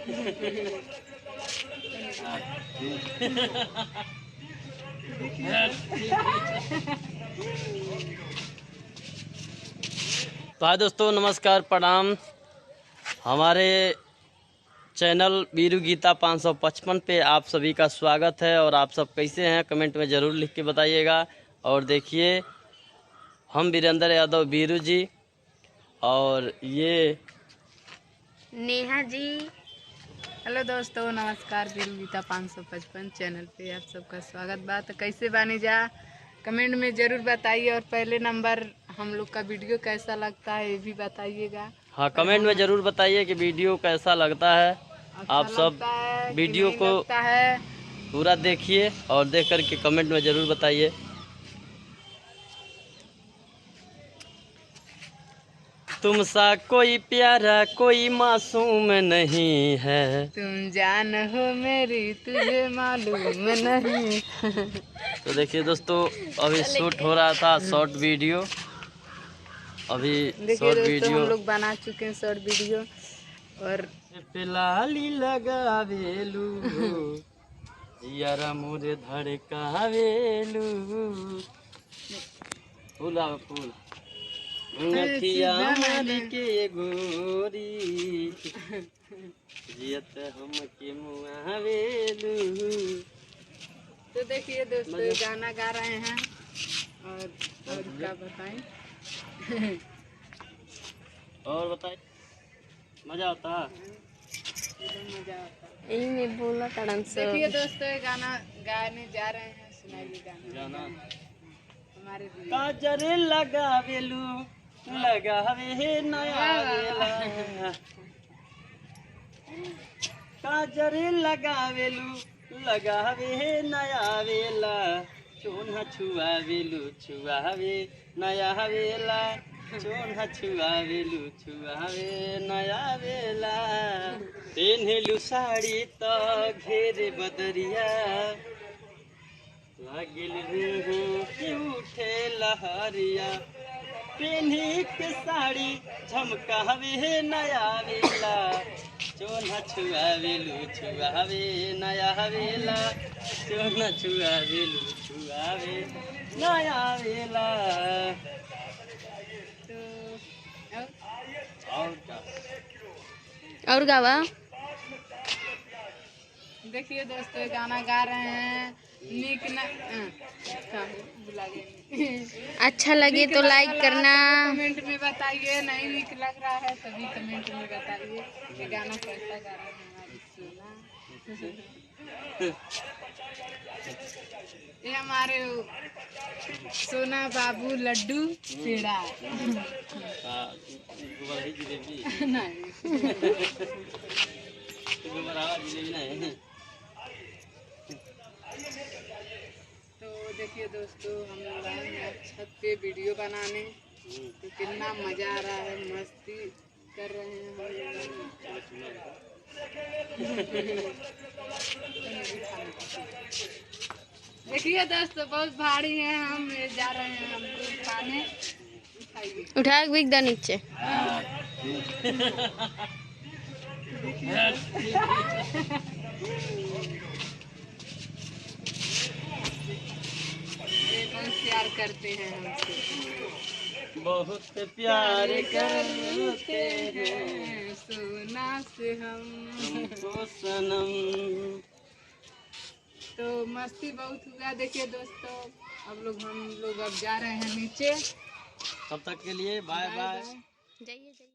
तो हाय दोस्तों, नमस्कार, प्रणाम। हमारे चैनल वीरू गीता 555 पे आप सभी का स्वागत है। और आप सब कैसे हैं कमेंट में ज़रूर लिख के बताइएगा। और देखिए, हम वीरेंद्र यादव वीरू जी और ये नेहा जी। हेलो दोस्तों, नमस्कार। वीरू गीता 555 चैनल पे आप सबका स्वागत बा। तो कैसे बानी जा, कमेंट में ज़रूर बताइए। और पहले नंबर हम लोग का वीडियो कैसा लगता है ये भी बताइएगा। हाँ, कमेंट में ज़रूर बताइए कि वीडियो कैसा लगता है। अच्छा आप सब लगता है वीडियो नहीं को लगता है। पूरा देखिए और देख कर के कमेंट में ज़रूर बताइए। तुमसा कोई प्यारा कोई मासूम नहीं है, तुम जान हो मेरी तुझे मालूम नहीं। तो देखिए दोस्तों, अभी शूट हो रहा था शॉर्ट वीडियो। अभी देखिए शॉर्ट दोस्तों, हम वीडियो लोग बना चुके हैं शॉर्ट वीडियो। और पिलाली लगावेलू यारा मोरे धड़कावेलू, फूला फूल अखिया मारी के गोरी जियत हम के मुआवेलू। तो देखिए दोस्तों, गाना गा रहे हैं। और क्या बताएं। और बताइए, मजा आता है? मजा आता है। यही में बोला तड़न से। देखिए दोस्तों, ये गाना गाने जा रहे हैं। सुनाइए गाना हमारे लिए। काजर लगावेलू लगावे नया वेला, काजर लगावेलू लगावे नया वेला, चोन्हा छुआवेलू छुआवे नया वेला, चोन्हा छुआवेलू छुआवे नया वेला। पेन्हेलू साड़ी तो घेरे बदरिया, लागिल की उठे लहरिया। पेन्ही के साड़ी झमकावे नया वेला, चोन्हा छुआवेलू छुआवे नया वेला, चोन्हा छुआवेलू छुआवे नया वेला। और क्या? और गावा। देखिए दोस्तों, ये गाना गा रहे हैं। नीक न बुला गए। अच्छा लगे तो लाइक करना। कमेंट में बताइए। नहीं नीक लग रहा है तभी कमेंट में बताइए कि गाना कैसा गा रहे हैं हमारी सोना। ये हमारे सोना बाबू लड्डू पेड़ा। जिलेबी नहीं नहीं। तो देखिए दोस्तों, हम लोग आए हैं छत पे वीडियो बनाने। तो कितना मजा आ रहा है, मस्ती कर रहे हैं हम लोग। देखिए दोस्तों, बहुत भारी है। हम जा रहे हैं हमको उठाने। उठा के बिक दा नीचे। प्यार करते हैं हमसे, बहुत प्यार करते हैं सोना से हम तुमको सनम। तो मस्ती बहुत हुआ। देखिए दोस्तों, हम लोग अब जा रहे हैं नीचे। तब तक के लिए बाय बाय। जाइए जाइए।